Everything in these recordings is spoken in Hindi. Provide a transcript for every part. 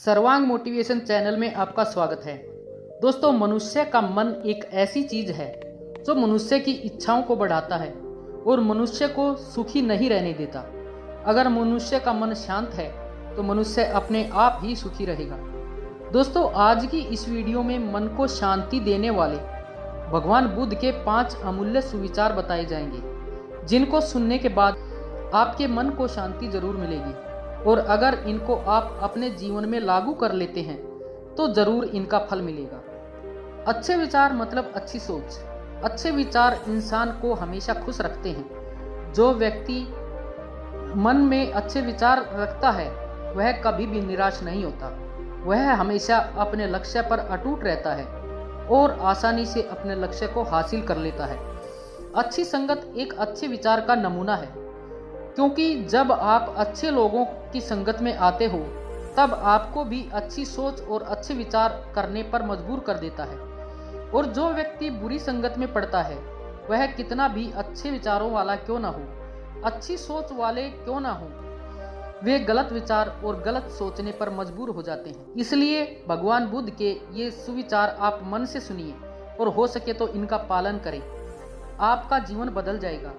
सर्वांग मोटिवेशन चैनल में आपका स्वागत है। दोस्तों, मनुष्य का मन एक ऐसी चीज है जो मनुष्य की इच्छाओं को बढ़ाता है और मनुष्य को सुखी नहीं रहने देता। अगर मनुष्य का मन शांत है तो मनुष्य अपने आप ही सुखी रहेगा। दोस्तों, आज की इस वीडियो में मन को शांति देने वाले भगवान बुद्ध के 5 अमूल्य सुविचार बताए जाएंगे, जिनको सुनने के बाद आपके मन को शांति जरूर मिलेगी और अगर इनको आप अपने जीवन में लागू कर लेते हैं तो जरूर इनका फल मिलेगा। अच्छे विचार मतलब अच्छी सोच। अच्छे विचार इंसान को हमेशा खुश रखते हैं। जो व्यक्ति मन में अच्छे विचार रखता है वह कभी भी निराश नहीं होता। वह हमेशा अपने लक्ष्य पर अटूट रहता है और आसानी से अपने लक्ष्य को हासिल कर लेता है। अच्छी संगत एक अच्छे विचार का नमूना है, क्योंकि जब आप अच्छे लोगों की संगत में आते हो तब आपको भी अच्छी सोच और अच्छे विचार करने पर मजबूर कर देता है। और जो व्यक्ति बुरी संगत में पड़ता है वह कितना भी अच्छे विचारों वाला क्यों ना हो, अच्छी सोच वाले क्यों ना हो, वे गलत विचार और गलत सोचने पर मजबूर हो जाते हैं। इसलिए भगवान बुद्ध के ये सुविचार आप मन से सुनिए और हो सके तो इनका पालन करें। आपका जीवन बदल जाएगा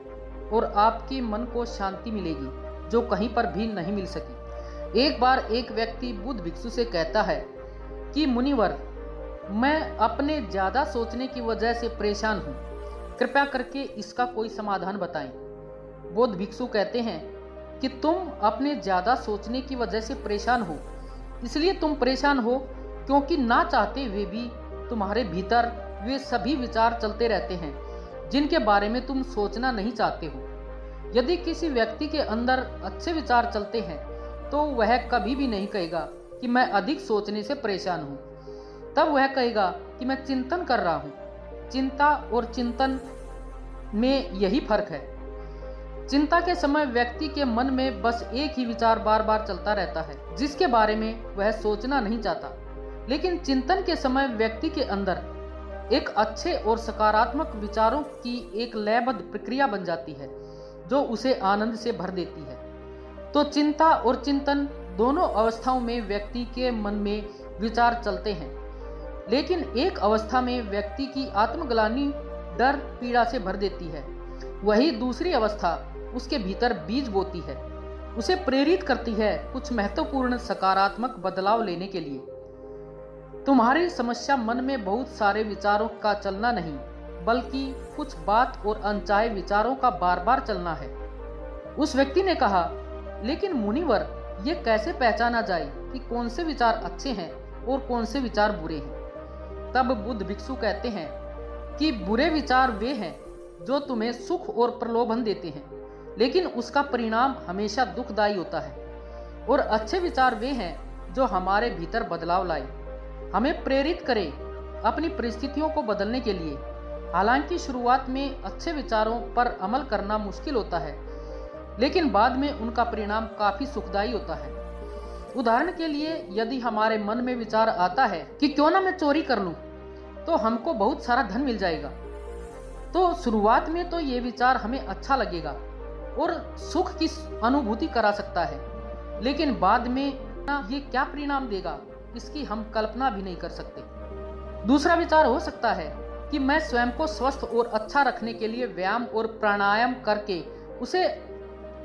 और आपके मन को शांति मिलेगी जो कहीं पर भी नहीं मिल सकी। एक बार एक व्यक्ति बुद्ध भिक्षु से कहता है कि मुनिवर, मैं अपने ज़्यादा सोचने की वजह से परेशान हूँ, कृपया करके इसका कोई समाधान बताएं। बुद्ध भिक्षु कहते हैं कि तुम अपने ज़्यादा सोचने की वजह से परेशान हो, इसलिए तुम परेशान हो क्योंकि ना चाहते हुए भी तुम्हारे भीतर वे सभी विचार चलते रहते हैं जिनके बारे में तुम सोचना नहीं चाहते हो। यदि किसी व्यक्ति के अंदर अच्छे विचार चलते हैं तो वह कभी भी नहीं कहेगा कि मैं अधिक सोचने से परेशान हूँ, तब वह कहेगा कि मैं चिंतन कर रहा हूँ। चिंता और चिंतन में यही फर्क है। चिंता के समय व्यक्ति के मन में बस एक ही विचार बार बार चलता रहता है जिसके बारे में वह सोचना नहीं चाहता, लेकिन चिंतन के समय व्यक्ति के अंदर एक अच्छे और सकारात्मक विचारों की एक लयबद्ध प्रक्रिया बन जाती है जो उसे आनंद से भर देती है। तो चिंता और चिंतन दोनों अवस्थाओं में व्यक्ति के मन में विचार चलते हैं, लेकिन एक अवस्था में व्यक्ति की आत्मग्लानि, डर, पीड़ा से भर देती है। वही दूसरी अवस्था उसके भीतर बीज बोती है, उसे प्रेरित करती है कुछ महत्वपूर्ण सकारात्मक बदलाव लेने के लिए। तुम्हारी समस्या मन में बहुत सारे विचारों का चलना नहीं, बल्कि कुछ बात और अनचाहे विचारों का बार बार चलना है। उस व्यक्ति ने कहा, लेकिन मुनिवर, ये कैसे पहचाना जाए कि कौन से विचार अच्छे हैं और कौन से विचार बुरे हैं? तब बुद्ध भिक्षु कहते हैं कि बुरे विचार वे हैं जो तुम्हें सुख और प्रलोभन देते हैं, लेकिन उसका परिणाम हमेशा दुखदायी होता है। और अच्छे विचार वे हैं जो हमारे भीतर बदलाव लाए, हमें प्रेरित करें अपनी परिस्थितियों को बदलने के लिए। हालांकि शुरुआत में अच्छे विचारों पर अमल करना मुश्किल होता है, लेकिन बाद में उनका परिणाम काफी सुखदायी होता है। उदाहरण के लिए, यदि हमारे मन में विचार आता है कि क्यों ना मैं चोरी कर लूं, तो हमको बहुत सारा धन मिल जाएगा, तो शुरुआत में तो ये विचार हमें अच्छा लगेगा और सुख की अनुभूति करा सकता है, लेकिन बाद में ये क्या परिणाम देगा इसकी हम कल्पना भी नहीं कर सकते। दूसरा विचार हो सकता है कि मैं स्वयं को स्वस्थ और अच्छा रखने के लिए व्यायाम और प्राणायाम करके उसे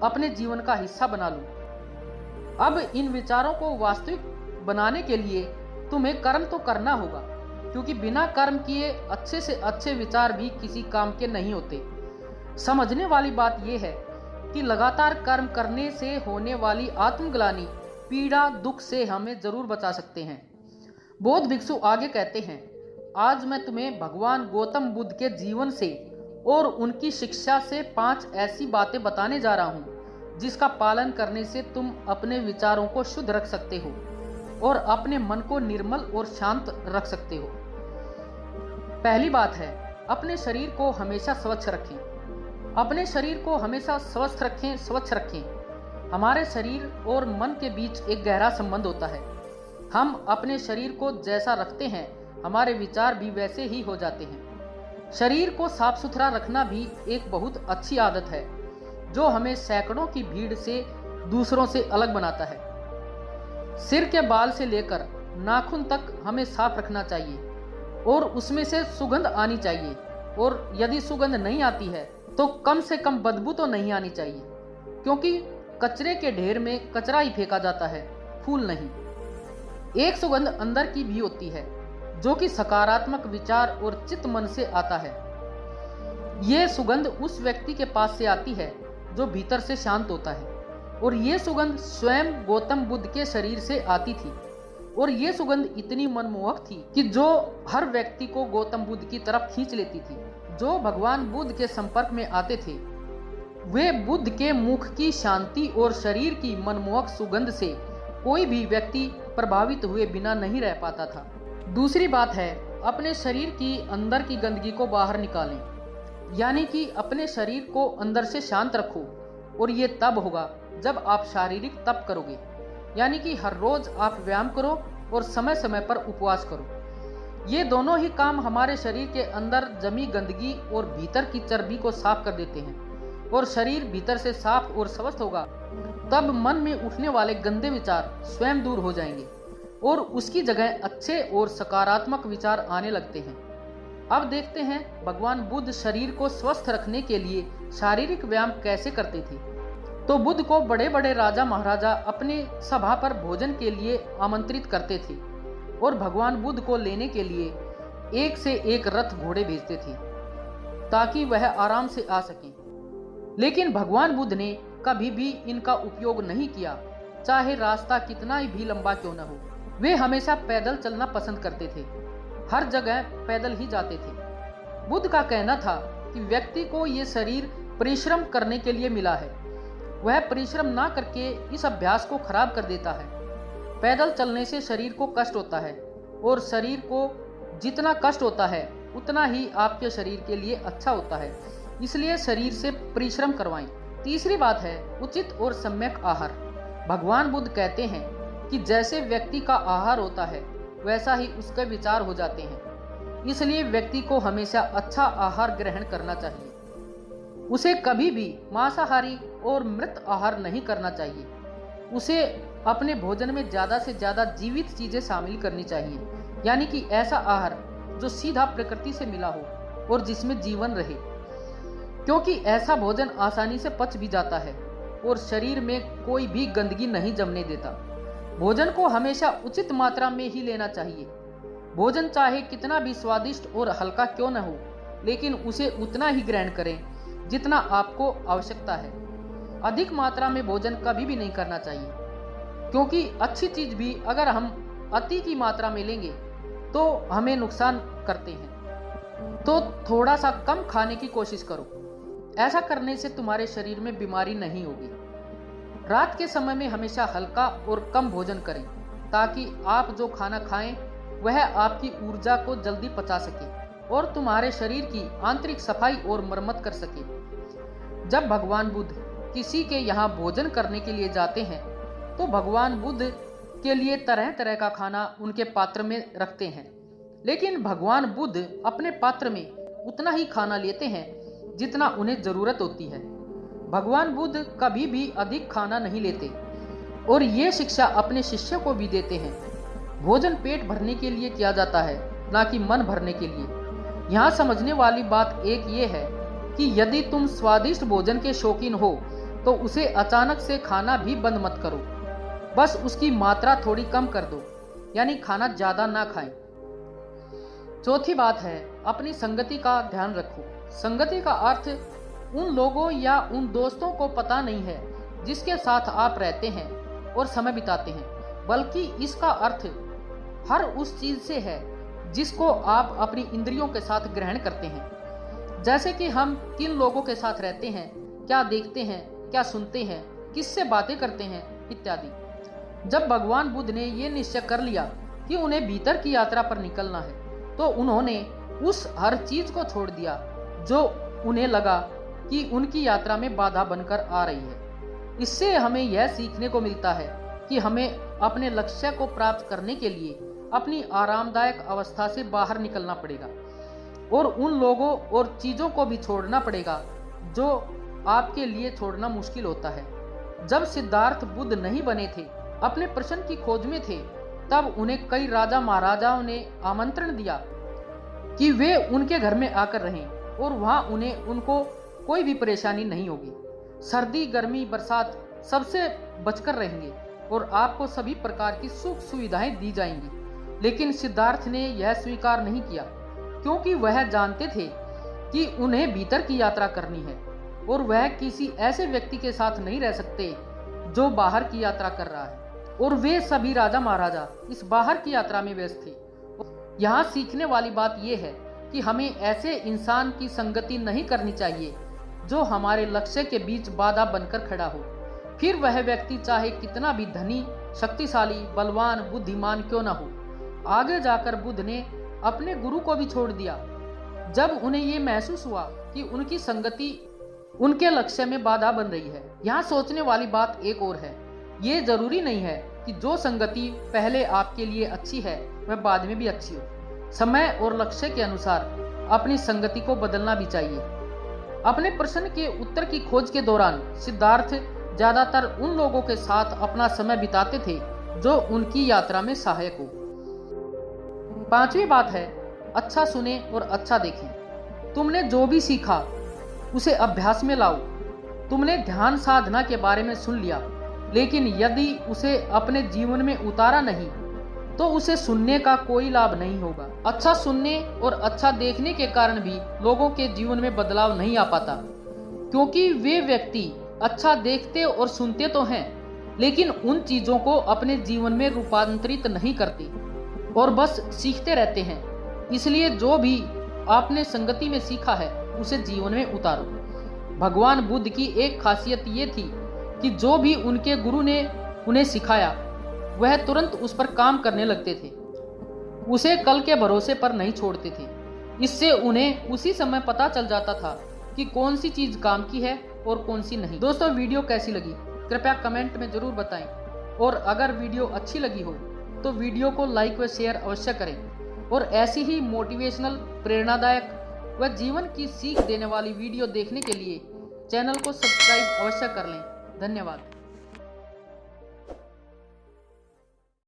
अपने जीवन का हिस्सा बना लूं। अब इन विचारों को वास्तविक बनाने के लिए तुम्हें कर्म तो करना होगा, क्योंकि बिना कर्म किए अच्छे से अच्छे विचार भी किसी काम के नहीं होते। समझने वाली बात यह है कि लगातार कर्म करने से होने वाली आत्मग्लानि, पीड़ा, दुख से हमें जरूर बचा सकते हैं। बौद्ध भिक्षु आगे कहते हैं, आज मैं तुम्हें भगवान गौतम बुद्ध के जीवन से और उनकी शिक्षा से 5 ऐसी बातें बताने जा रहा हूं जिसका पालन करने से तुम अपने विचारों को शुद्ध रख सकते हो और अपने मन को निर्मल और शांत रख सकते हो। पहली बात है, अपने शरीर को हमेशा स्वच्छ रखें। अपने शरीर को हमेशा स्वस्थ रखें, स्वच्छ रखें। हमारे शरीर और मन के बीच एक गहरा संबंध होता है। हम अपने शरीर को जैसा रखते हैं हमारे विचार भी वैसे ही हो जाते हैं। शरीर को साफ सुथरा रखना भी एक बहुत अच्छी आदत है जो हमें सैकड़ों की भीड़ से दूसरों से अलग बनाता है। सिर के बाल से लेकर नाखून तक हमें साफ रखना चाहिए और उसमें से सुगंध आनी चाहिए, और यदि सुगंध नहीं आती है तो कम से कम बदबू तो नहीं आनी चाहिए, क्योंकि कचरे के ढेर में कचरा ही फेंका जाता है, फूल नहीं। एक सुगंध अंदर की भी होती है जो कि सकारात्मक विचार और चित्त मन से आता है। ये सुगंध उस व्यक्ति के पास से आती है जो भीतर से शांत होता है, और ये सुगंध स्वयं गौतम बुद्ध के शरीर से आती थी, और ये सुगंध इतनी मनमोहक थी कि जो हर व्यक्ति को गौतम बुद्ध की तरफ खींच लेती थी। जो भगवान बुद्ध के संपर्क में आते थे वे बुद्ध के मुख की शांति और शरीर की मनमोहक सुगंध से कोई भी व्यक्ति प्रभावित हुए बिना नहीं रह पाता था। दूसरी बात है, अपने शरीर की अंदर की गंदगी को बाहर निकालें, यानी कि अपने शरीर को अंदर से शांत रखो, और ये तब होगा जब आप शारीरिक तप करोगे, यानी कि हर रोज आप व्यायाम करो और समय समय पर उपवास करो। ये दोनों ही काम हमारे शरीर के अंदर जमी गंदगी और भीतर की चर्बी को साफ कर देते हैं, और शरीर भीतर से साफ और स्वस्थ होगा तब मन में उठने वाले गंदे विचार स्वयं दूर हो जाएंगे और उसकी जगह अच्छे और सकारात्मक विचार आने लगते हैं। अब देखते हैं भगवान बुद्ध शरीर को स्वस्थ रखने के लिए शारीरिक व्यायाम कैसे करते थे। तो बुद्ध को बड़े बड़े राजा महाराजा अपने सभा पर भोजन के लिए आमंत्रित करते थे, और भगवान बुद्ध को लेने के लिए एक से एक रथ घोड़े भेजते थे ताकि वह आराम से आ सकें। लेकिन भगवान बुद्ध ने कभी भी इनका उपयोग नहीं किया, चाहे रास्ता कितना भी लंबा क्यों न हो। वे हमेशा पैदल चलना पसंद करते थे, हर जगह पैदल ही जाते थे। बुद्ध का कहना था कि व्यक्ति को ये शरीर परिश्रम करने के लिए मिला है, वह परिश्रम ना करके इस अभ्यास को खराब कर देता है। पैदल चलने से शरीर को कष्ट होता है, और शरीर को जितना कष्ट होता है उतना ही आपके शरीर के लिए अच्छा होता है, इसलिए शरीर से परिश्रम करवाएं। तीसरी बात है उचित और सम्यक आहार। भगवान बुद्ध कहते हैं कि जैसे व्यक्ति का आहार होता है वैसा ही उसके विचार हो जाते हैं, इसलिए व्यक्ति को हमेशा अच्छा आहार ग्रहण करना चाहिए। उसे कभी भी मांसाहारी और मृत आहार नहीं करना चाहिए। उसे अपने भोजन में ज़्यादा से ज़्यादा जीवित चीज़ें शामिल करनी चाहिए, यानी कि ऐसा आहार जो सीधा प्रकृति से मिला हो और जिसमें जीवन रहे, क्योंकि ऐसा भोजन आसानी से पच भी जाता है और शरीर में कोई भी गंदगी नहीं जमने देता। भोजन को हमेशा उचित मात्रा में ही लेना चाहिए। भोजन चाहे कितना भी स्वादिष्ट और हल्का क्यों न हो, लेकिन उसे उतना ही ग्रहण करें जितना आपको आवश्यकता है। अधिक मात्रा में भोजन कभी भी नहीं करना चाहिए, क्योंकि अच्छी चीज भी अगर हम अति की मात्रा में लेंगे तो हमें नुकसान करते हैं। तो थोड़ा सा कम खाने की कोशिश करो, ऐसा करने से तुम्हारे शरीर में बीमारी नहीं होगी। रात के समय में हमेशा हल्का और कम भोजन करें, ताकि आप जो खाना खाएं वह आपकी ऊर्जा को जल्दी पचा सके और तुम्हारे शरीर की आंतरिक सफाई और मरम्मत कर सके। जब भगवान बुद्ध किसी के यहाँ भोजन करने के लिए जाते हैं तो भगवान बुद्ध के लिए तरह तरह का खाना उनके पात्र में रखते हैं, लेकिन भगवान बुद्ध अपने पात्र में उतना ही खाना लेते हैं जितना उन्हें जरूरत होती है। भगवान बुद्ध कभी भी अधिक खाना नहीं लेते और ये शिक्षा अपने शिष्य को भी देते हैं। भोजन पेट भरने के लिए किया जाता है, ना कि मन भरने के लिए। यहाँ समझने वाली बात एक ये है कि यदि तुम स्वादिष्ट भोजन के शौकीन हो तो उसे अचानक से खाना भी बंद मत करो, बस उसकी मात्रा थोड़ी कम कर दो, यानी खाना ज्यादा ना खाएं। चौथी बात है अपनी संगति का ध्यान रखो। संगति का अर्थ उन लोगों या उन दोस्तों को पता नहीं है जिसके साथ आप रहते हैं और समय बिताते हैं, बल्कि इसका अर्थ हर उस चीज से है जिसको आप अपनी इंद्रियों के साथ ग्रहण करते हैं। जैसे कि हम किन लोगों के साथ रहते हैं, क्या देखते हैं, क्या सुनते हैं, किससे बातें करते हैं इत्यादि। जब भगवान बुद्ध ने ये निश्चय कर लिया कि उन्हें भीतर की यात्रा पर निकलना है, तो उन्होंने उस हर चीज को छोड़ दिया जो उन्हें लगा कि उनकी यात्रा में बाधा बनकर आ रही है। इससे हमें यह सीखने को मिलता है कि हमें अपने लक्ष्य को प्राप्त करने के लिए अपनी आरामदायक अवस्था से बाहर निकलना पड़ेगा और उन लोगों और चीजों को भी छोड़ना पड़ेगा जो आपके लिए छोड़ना मुश्किल होता है। जब सिद्धार्थ बुद्ध नहीं बने थे अपने प्रश्न की खोज में थे, तब उन्हें कई राजा महाराजाओं ने आमंत्रण दिया कि वे उनके घर में आकर रहें और वहां उनको कोई भी परेशानी नहीं होगी। सर्दी, गर्मी, बरसात सबसे बचकर रहेंगे और आपको सभी प्रकार की सुख सुविधाएं दी जाएंगी। लेकिन सिद्धार्थ ने यह स्वीकार नहीं किया, क्योंकि वह जानते थे कि उन्हें भीतर की यात्रा करनी है और वह किसी ऐसे व्यक्ति के साथ नहीं रह सकते जो बाहर की यात्रा कर रहा है। और वे सभी राजा महाराजा इस बाहर की यात्रा में व्यस्त थे। यहाँ सीखने वाली बात यह है कि हमें ऐसे इंसान की संगति नहीं करनी चाहिए जो हमारे लक्ष्य के बीच बाधा बनकर खड़ा हो, फिर वह व्यक्ति चाहे कितना भी धनी, शक्तिशाली, बलवान, बुद्धिमान क्यों न हो। आगे जाकर बुद्ध ने अपने गुरु को भी छोड़ दिया जब उन्हें ये महसूस हुआ कि उनकी संगति उनके लक्ष्य में बाधा बन रही है। यहाँ सोचने वाली बात एक और है, ये जरूरी नहीं है कि जो संगति पहले आपके लिए अच्छी है वह बाद में भी अच्छी हो। समय और लक्ष्य के अनुसार अपनी संगति को बदलना भी चाहिए। अपने प्रश्न के उत्तर की खोज के दौरान सिद्धार्थ ज्यादातर उन लोगों के साथ अपना समय बिताते थे जो उनकी यात्रा में सहायक हो। पांचवी बात है, अच्छा सुने और अच्छा देखें। तुमने जो भी सीखा उसे अभ्यास में लाओ। तुमने ध्यान साधना के बारे में सुन लिया, लेकिन यदि उसे अपने जीवन में उतारा नहीं तो उसे सुनने का कोई लाभ नहीं होगा। अच्छा सुनने और अच्छा देखने के कारण भी लोगों के जीवन में बदलाव नहीं आ पाता, क्योंकि वे व्यक्ति अच्छा देखते और सुनते तो हैं, लेकिन उन चीजों को अपने जीवन में रूपांतरित नहीं करते और बस सीखते रहते हैं। इसलिए जो भी आपने संगति में सीखा है उसे जीवन में उतारो। भगवान बुद्ध की एक खासियत ये थी कि जो भी उनके गुरु ने उन्हें सिखाया वह तुरंत उस पर काम करने लगते थे, उसे कल के भरोसे पर नहीं छोड़ते थे। इससे उन्हें उसी समय पता चल जाता था कि कौन सी चीज काम की है और कौन सी नहीं। दोस्तों, वीडियो कैसी लगी कृपया कमेंट में जरूर बताएं, और अगर वीडियो अच्छी लगी हो तो वीडियो को लाइक व शेयर अवश्य करें। और ऐसी ही मोटिवेशनल, प्रेरणादायक व जीवन की सीख देने वाली वीडियो देखने के लिए चैनल को सब्सक्राइब अवश्य कर लें। धन्यवाद।